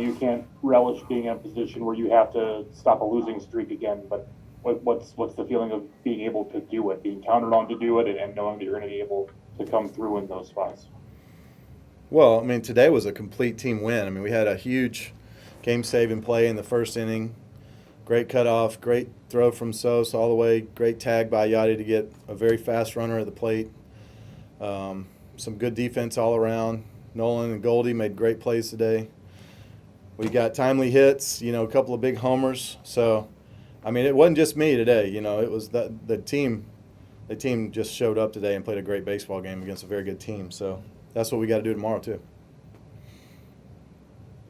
you can't relish being in a position where you have to stop a losing streak again, but what's the feeling of being able to do it, being counted on to do it, and knowing that you're going to be able to come through in those spots? Well, I mean, today was a complete team win. I mean, we had a huge game-saving play in the first inning. Great cutoff, great throw from Sos all the way, great tag by Yachty to get a very fast runner at the plate. Some good defense all around. Nolan and Goldie made great plays today. We got timely hits, a couple of big homers. So, I mean, it wasn't just me today. It was the team. The team just showed up today and played a great baseball game against a very good team. So that's what we got to do tomorrow too.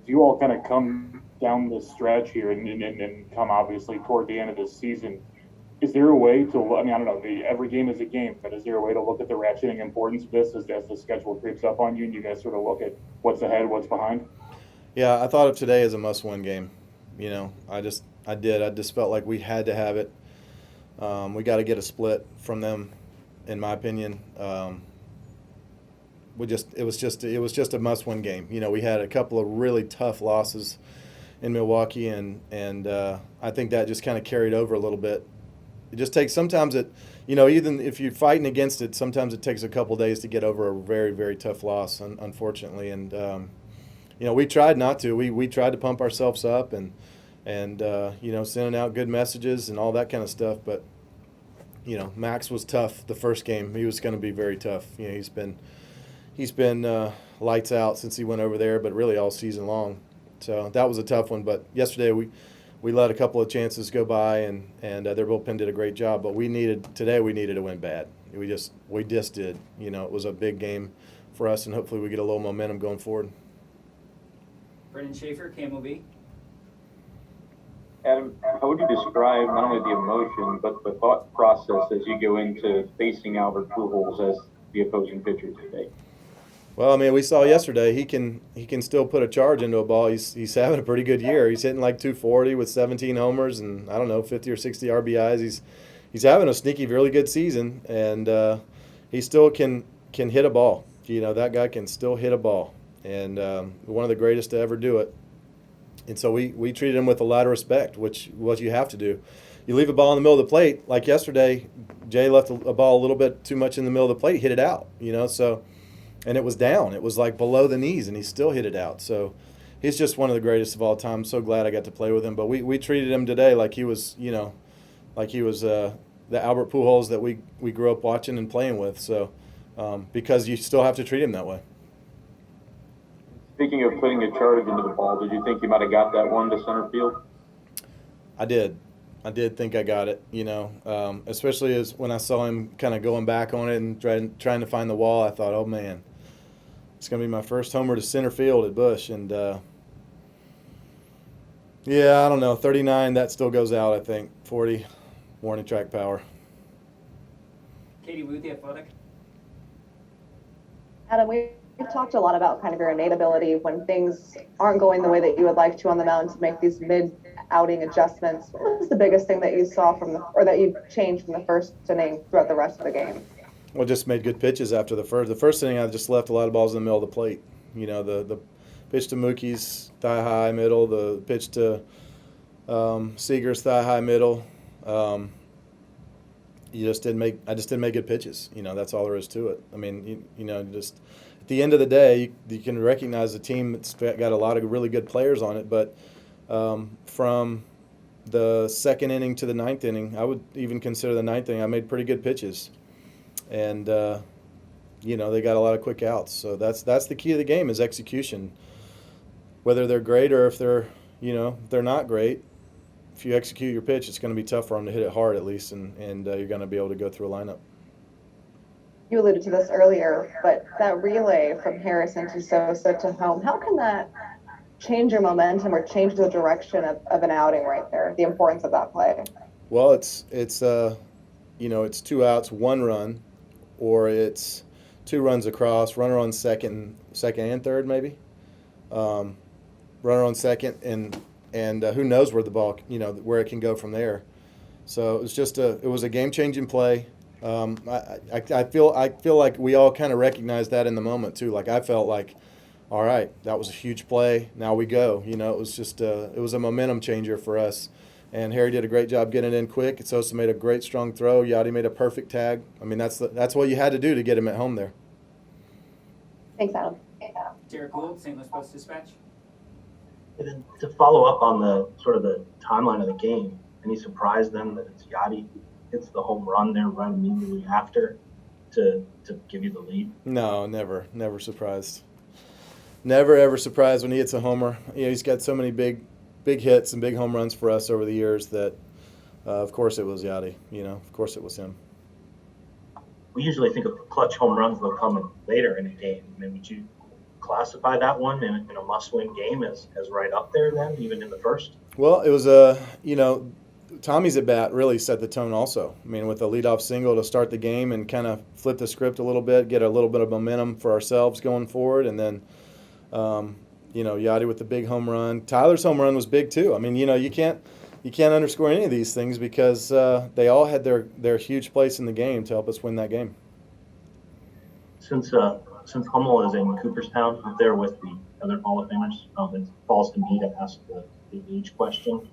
You all kind of come down this stretch here and come obviously toward the end of this season. Is there a way to, I don't know, every game is a game, but is there a way to look at the ratcheting importance of this as the schedule creeps up on you and you guys sort of look at what's ahead, what's behind? Yeah, I thought of today as a must-win game. I just felt like we had to have it. We got to get a split from them, in my opinion. It was just a must-win game. We had a couple of really tough losses in Milwaukee, and I think that just kind of carried over a little bit. It just takes sometimes even if you're fighting against it, sometimes it takes a couple days to get over a very, very tough loss, unfortunately. And we tried not to. We tried to pump ourselves up and sending out good messages and all that kind of stuff. But Max was tough the first game. He was going to be very tough. He's been lights out since he went over there, but really all season long. So that was a tough one. But yesterday we let a couple of chances go by, and their bullpen did a great job. But today we needed to win bad. We just did. It was a big game for us, and hopefully we get a little momentum going forward. Brendan Schaefer, KMOB. Adam, how would you describe not only the emotion but the thought process as you go into facing Albert Pujols as the opposing pitcher today? Well, I mean, we saw yesterday he can still put a charge into a ball. He's having a pretty good year. He's hitting like 240 with 17 homers and 50 or 60 RBIs. He's having a sneaky, really good season, and he still can hit a ball. That guy can still hit a ball, and one of the greatest to ever do it. And so we treated him with a lot of respect, which what you have to do. You leave a ball in the middle of the plate, like yesterday, Jay left a ball a little bit too much in the middle of the plate, hit it out. So. And it was down. It was like below the knees, and he still hit it out. So he's just one of the greatest of all time. I'm so glad I got to play with him. But we treated him today like he was, the Albert Pujols that we grew up watching and playing with. So because you still have to treat him that way. Speaking of putting a charge into the ball, did you think you might have got that one to center field? I did think I got it, especially as when I saw him kind of going back on it and trying to find the wall. I thought, oh, man. It's going to be my first homer to center field at Busch. And, I don't know, 39, that still goes out, I think. 40, warning track power. Katie Wood, The Athletic. Adam, we've talked a lot about kind of your innate ability when things aren't going the way that you would like to on the mound to make these mid-outing adjustments. What was the biggest thing that you saw or that you changed from the first inning throughout the rest of the game? Well, just made good pitches after the first. The first inning, I just left a lot of balls in the middle of the plate. The pitch to Mookie's thigh high middle, the pitch to Seager's thigh high middle. I just didn't make good pitches. That's all there is to it. I mean, just at the end of the day, you can recognize a team that's got a lot of really good players on it, but from the second inning to the ninth inning, I would even consider the ninth inning, I made pretty good pitches. And, they got a lot of quick outs. So that's the key to the game is execution. Whether they're great or if they're not great, if you execute your pitch, it's going to be tough for them to hit it hard at least, and you're going to be able to go through a lineup. You alluded to this earlier, but that relay from Harrison to Sosa to home, how can that change your momentum or change the direction of an outing right there, the importance of that play? Well, it's 2 outs, 1 run, or it's 2 runs across, runner on second and third maybe, runner on second, and who knows where the ball, where it can go from there. So it was a game-changing play. I feel like we all kind of recognized that in the moment too. Like I felt like, all right, that was a huge play. Now we go. You know, it was just it was a momentum changer for us. And Harry did a great job getting it in quick. Sosa made a great strong throw. Yachty made a perfect tag. I mean, that's what you had to do to get him at home there. Thanks, Adam. Derek Gould, St. Louis Post-Dispatch. And then to follow up on the sort of the timeline of the game, any surprise then that it's Yachty who hits the home run there right immediately after to give you the lead? No, never surprised. Never ever surprised when he hits a homer. You know, he's got so many big hits and big home runs for us over the years that, of course, it was Yachty. You know, of course, it was him. We usually think of clutch home runs that come in later in a game. I mean, would you classify that one in a must-win game as right up there then, even in the first? Well, it was you know, Tommy's at bat really set the tone also. I mean, with a leadoff single to start the game and kind of flip the script a little bit, get a little bit of momentum for ourselves going forward, and then, you know, Yachty with the big home run. Tyler's home run was big too. I mean, you know, you can't underscore any of these things because they all had their huge place in the game to help us win that game. Since Hummel is in Cooperstown up there with the other Hall of Famers, it falls to me to ask the age question.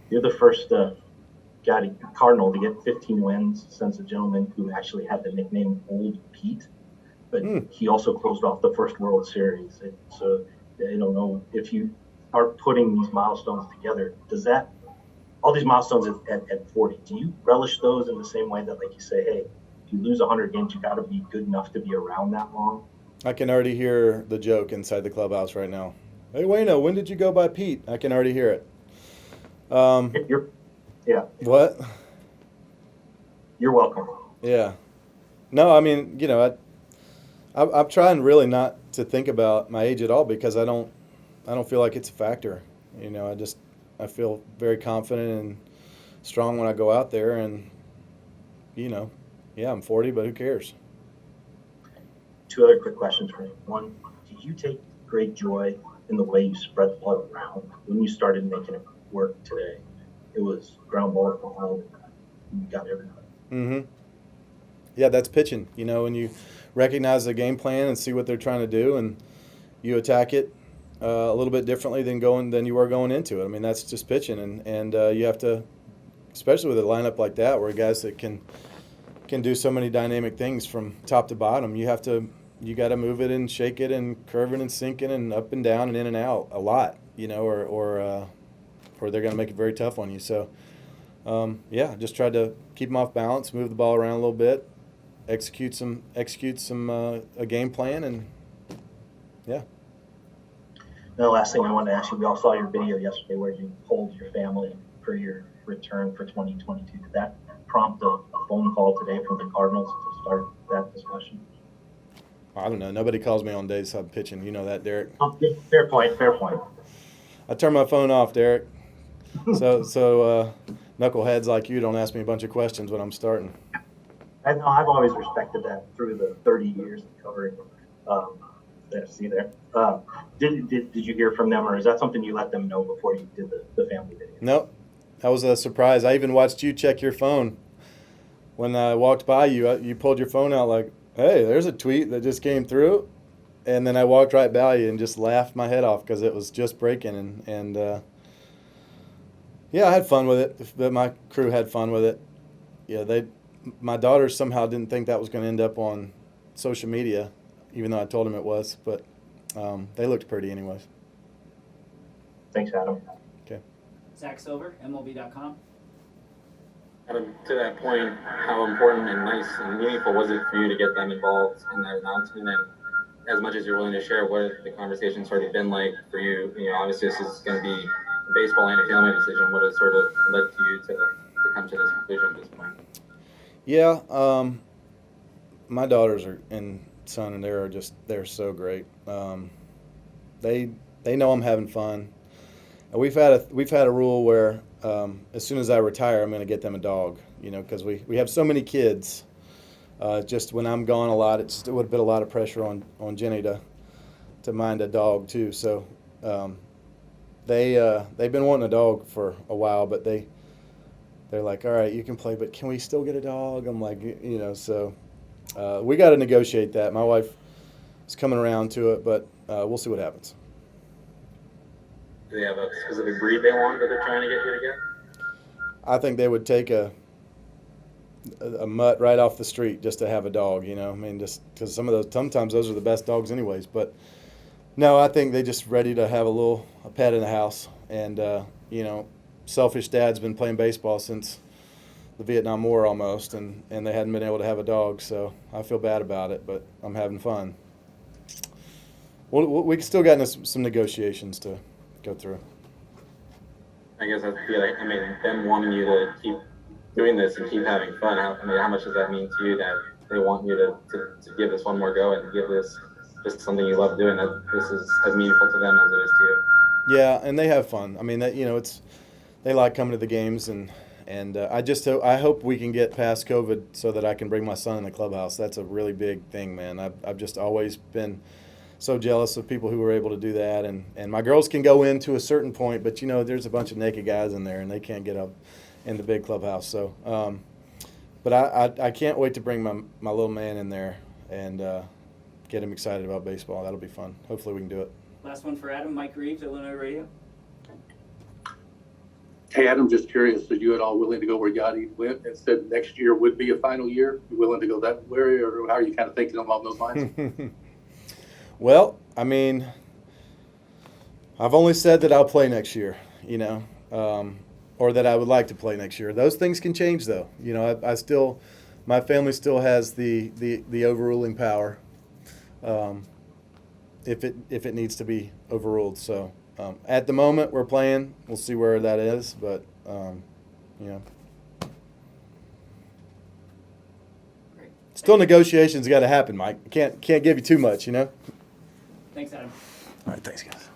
You're the first Cardinal to get 15 wins since a gentleman who actually had the nickname Old Pete, but he also closed off the first World Series. So I don't know if you are putting these milestones together. Does that, all these milestones at 40, do you relish those in the same way that, like, you say, hey, if you lose 100 games, you got to be good enough to be around that long? I can already hear the joke inside the clubhouse right now. Hey, Wayno, when did you go by Pete? I can already hear it. Yeah. What? You're welcome. Yeah. No, I mean, you know, I'm trying really not to think about my age at all because I don't feel like it's a factor. You know, I feel very confident and strong when I go out there, and you know, yeah, I'm 40, but who cares? Two other quick questions for you. One, did you take great joy in the way you spread the ball around when you started making it work today? It was ground ball for home. You got everybody. Mm-hmm. Yeah, that's pitching. You know, when you recognize the game plan and see what they're trying to do, and you attack it a little bit differently than you were going into it. I mean, that's just pitching, and you have to, especially with a lineup like that, where guys that can do so many dynamic things from top to bottom, you got to move it and shake it and curve it and sink it and up and down and in and out a lot, you know, or they're going to make it very tough on you. So, yeah, just tried to keep them off balance, move the ball around a little bit, execute some a game plan, and yeah. And the last thing I wanted to ask you, we all saw your video yesterday where you polled your family for your return for 2022. Did that prompt a phone call today from the Cardinals to start that discussion? I don't know. Nobody calls me on days I'm pitching. You know that, Derek. Oh, fair point. I turn my phone off, Derek. So knuckleheads like you don't ask me a bunch of questions when I'm starting. I know, I've always respected that through the 30 years of covering the FC there. Did you hear from them, or is that something you let them know before you did the family video? Nope. That was a surprise. I even watched you check your phone. When I walked by you, you pulled your phone out like, hey, there's a tweet that just came through. And then I walked right by you and just laughed my head off because it was just breaking. And yeah, I had fun with it. But my crew had fun with it. Yeah, my daughters somehow didn't think that was going to end up on social media, even though I told them it was. But they looked pretty anyways. Thanks, Adam. Okay. Zach Silver, MLB.com. Adam, to that point, how important and nice and meaningful was it for you to get them involved in that announcement? And as much as you're willing to share, what the conversation's sort of been like for you? You know, obviously this is going to be a baseball and a family decision. What has sort of led to you to come to this conclusion at this point? Yeah, my daughters and son, and they're so great. They know I'm having fun. And we've had a rule where as soon as I retire, I'm going to get them a dog. You know, because we have so many kids. Just when I'm gone a lot, it would put a lot of pressure on Jenny to mind a dog too. So they've been wanting a dog for a while, but they're like, all right, you can play, but can we still get a dog? I'm like, you know, so we got to negotiate that. My wife it's coming around to it, but we'll see what happens. Do they have a specific breed they want that they're trying to get you to get? I think they would take a mutt right off the street just to have a dog, you know. I mean, just because sometimes those are the best dogs anyways. But no, I think they just ready to have a pet in the house. And you know, selfish dad's been playing baseball since the Vietnam War almost, and they hadn't been able to have a dog, so I feel bad about it, but I'm having fun. Well, we still got some negotiations to go through. I guess I'd feel like, I mean, them wanting you to keep doing this and keep having fun, how much does that mean to you that they want you to give this one more go and give this just something you love doing, that this is as meaningful to them as it is to you? Yeah, and they have fun. I mean, you know, they like coming to the games, and I hope we can get past COVID so that I can bring my son in the clubhouse. That's a really big thing, man. I've just always been so jealous of people who were able to do that, and my girls can go in to a certain point, but you know, there's a bunch of naked guys in there, and they can't get up in the big clubhouse. So, but I can't wait to bring my little man in there and get him excited about baseball. That'll be fun. Hopefully we can do it. Last one for Adam. Mike Reeves, Illinois Radio. Hey, Adam, just curious, are you at all willing to go where Yachty went and said next year would be a final year? You willing to go that way, or how are you kind of thinking along those lines? Well, I mean, I've only said that I'll play next year, you know, or that I would like to play next year. Those things can change, though. You know, my family still has the overruling power if it needs to be overruled. So at the moment, we're playing. We'll see where that is, but you know, still negotiations got to happen, Mike. Can't give you too much, you know. Thanks, Adam. All right, thanks, guys.